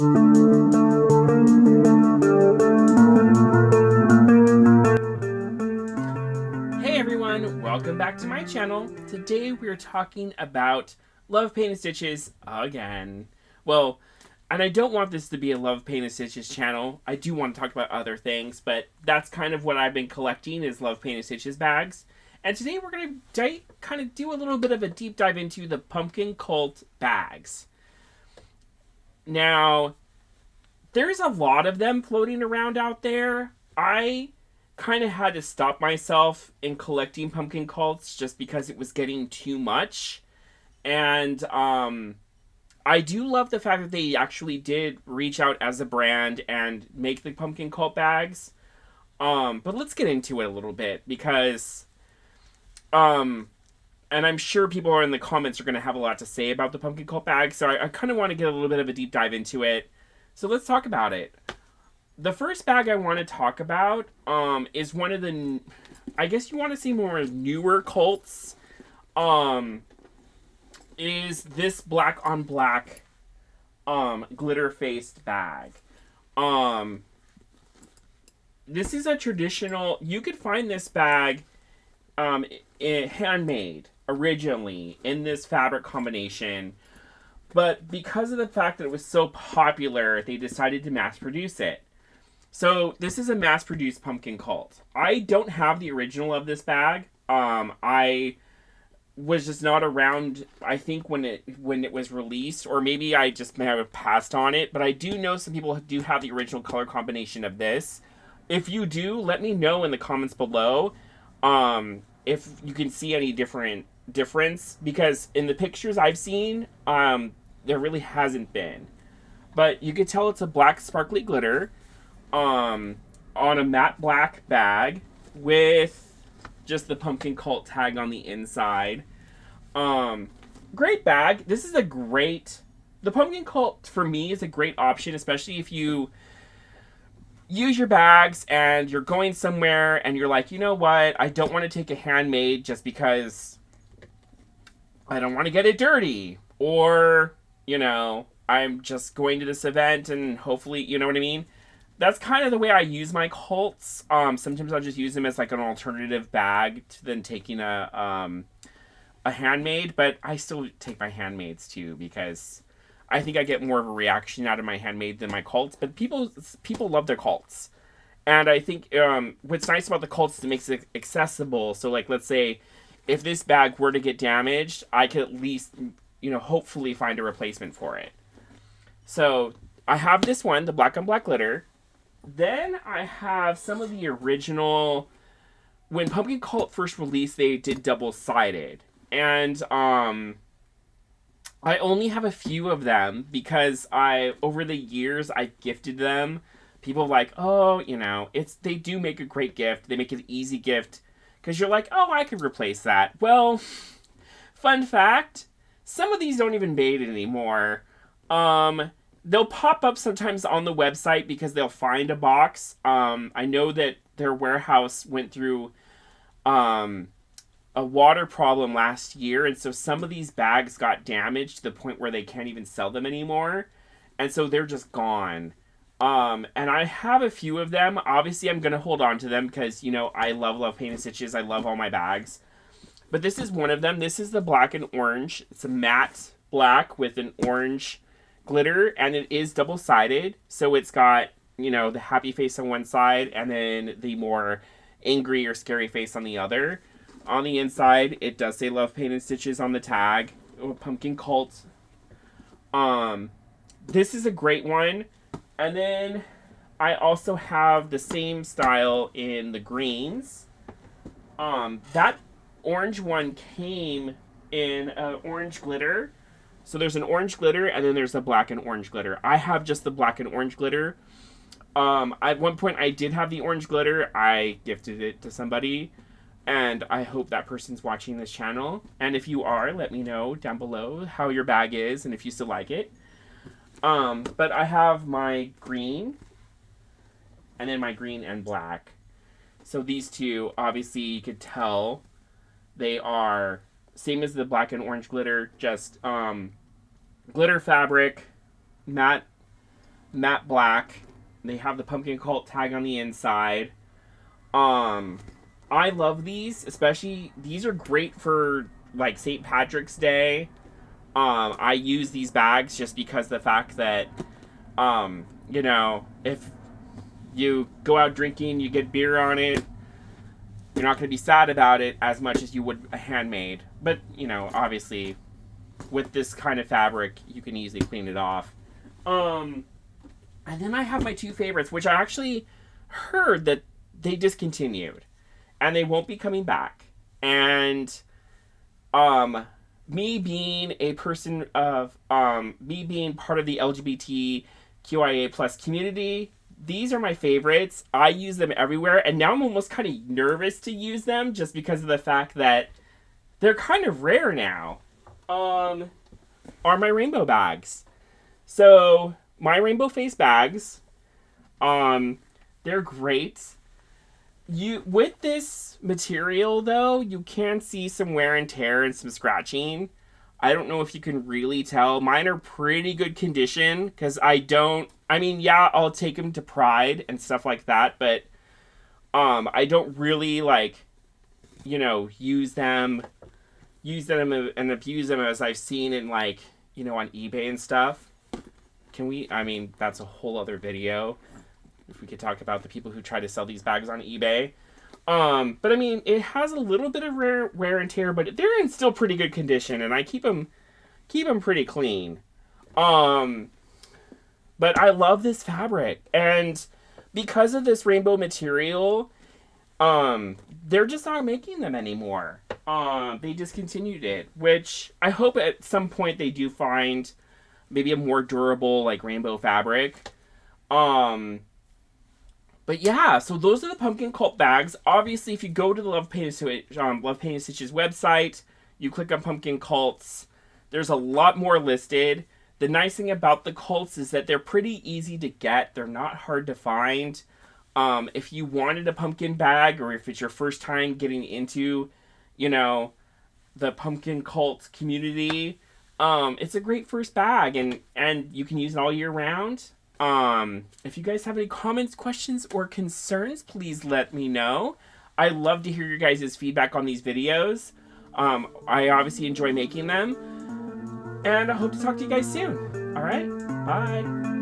Hey everyone, welcome back to my channel. Today we're talking about Love, Pain, and Stitches again. Well, and I don't want this to be a Love, Pain, and Stitches channel. I do want to talk about other things, but that's kind of what I've been collecting is Love, Pain, and Stitches bags. And today we're going to kind of do a little bit of a deep dive into the Pumpkin Kult bags. Now, there's a lot of them floating around out there. I kind of had to stop myself in collecting Pumpkin Cults just because it was getting too much. And I do love the fact that they actually did reach out as a brand and make the Pumpkin Cult bags. But let's get into it a little bit because and I'm sure people are in the comments are going to have a lot to say about the Pumpkin Cult bags, so I kind of want to get a little bit of a deep dive into it. So let's talk about it. The first bag I want to talk about is one of the, I guess you want to see more newer cults, is this black on black glitter-faced bag. This is a traditional, you could find this bag handmade originally in this fabric combination, but because of the fact that it was so popular, they decided to mass produce it. So this is a mass-produced Pumpkin Cult. I don't have the original of this bag. I was just not around, I think, when it was released, or maybe I just may have passed on it, but I do know some people do have the original color combination of this. If you do, let me know in the comments below if you can see any difference, because in the pictures I've seen, there really hasn't been. But you can tell it's a black sparkly glitter on a matte black bag with just the Pumpkin Cult tag on the inside. Great bag. This is the Pumpkin Cult for me is a great option, especially if you use your bags and you're going somewhere and you're like, you know what, I don't want to take a handmade just because I don't want to get it dirty, or I'm just going to this event and hopefully, you know what I mean? That's kind of the way I use my cults. Sometimes I'll just use them as like an alternative bag to then taking a handmade, but I still take my handmaids too because I think I get more of a reaction out of my handmade than my cults. But people love their cults, and I think what's nice about the cults is it makes it accessible. So like, let's say if this bag were to get damaged, I could at least hopefully find a replacement for it. So I have this one, the black on black glitter. Then I have some of the original, when Pumpkin Cult first released, they did double-sided. And I only have a few of them because over the years, I gifted them. People are like, oh, they do make a great gift. They make an easy gift because you're like, oh, I could replace that. Well, fun fact, some of these don't even make it anymore. They'll pop up sometimes on the website because they'll find a box. I know that their warehouse went through a water problem last year, and so some of these bags got damaged to the point where they can't even sell them anymore, and so they're just gone. And I have a few of them. Obviously, I'm going to hold on to them because, I love Paint and Stitches. I love all my bags. But this is one of them. This is the black and orange. It's a matte black with an orange glitter, and it is double-sided, so it's got the happy face on one side and then the more angry or scary face on the other. On the inside it does say Love, Pain, and Stitches on the tag. Pumpkin Cult. This is a great one. And then I also have the same style in the greens. That orange one came in orange glitter. So there's an orange glitter, and then there's a black and orange glitter. I have just the black and orange glitter. At one point, I did have the orange glitter. I gifted it to somebody, and I hope that person's watching this channel. And if you are, let me know down below how your bag is and if you still like it. But I have my green, and then my green and black. So these two, obviously, you could tell they are same as the black and orange glitter, just glitter fabric, matte matte black. They have the Pumpkin Cult tag on the inside. I love these, especially these are great for like St. Patrick's Day. I use these bags just because of the fact that you know, if you go out drinking, you get beer on it, you're not going to be sad about it as much as you would a handmade. But, you know, obviously with this kind of fabric, you can easily clean it off. And then I have my two favorites, which I actually heard that they discontinued and they won't be coming back. And me being a person of me being part of the LGBTQIA plus community, these are my favorites. I use them everywhere, and now I'm almost kind of nervous to use them just because of the fact that they're kind of rare now. Are my rainbow bags. So my rainbow face bags, they're great. With this material though, you can see some wear and tear and some scratching. I don't know if you can really tell. Mine are pretty good condition because yeah, I'll take them to Pride and stuff like that, but I don't really use them and abuse them as I've seen in on eBay and stuff. That's a whole other video. If we could talk about the people who try to sell these bags on eBay. But it has a little bit of wear and tear, but they're in still pretty good condition, and I keep them pretty clean. But I love this fabric, and because of this rainbow material, they're just not making them anymore. They discontinued it, which I hope at some point they do find maybe a more durable rainbow fabric. But yeah, so those are the Pumpkin Cult bags. Obviously, if you go to the Love Painted Stitches website, you click on Pumpkin Cults, there's a lot more listed. The nice thing about the cults is that they're pretty easy to get. They're not hard to find. If you wanted a pumpkin bag, or if it's your first time getting into, the Pumpkin Cult community, it's a great first bag, and you can use it all year round. If you guys have any comments, questions, or concerns, please let me know. I love to hear your guys' feedback on these videos. I obviously enjoy making them. And I hope to talk to you guys soon. Alright? Bye.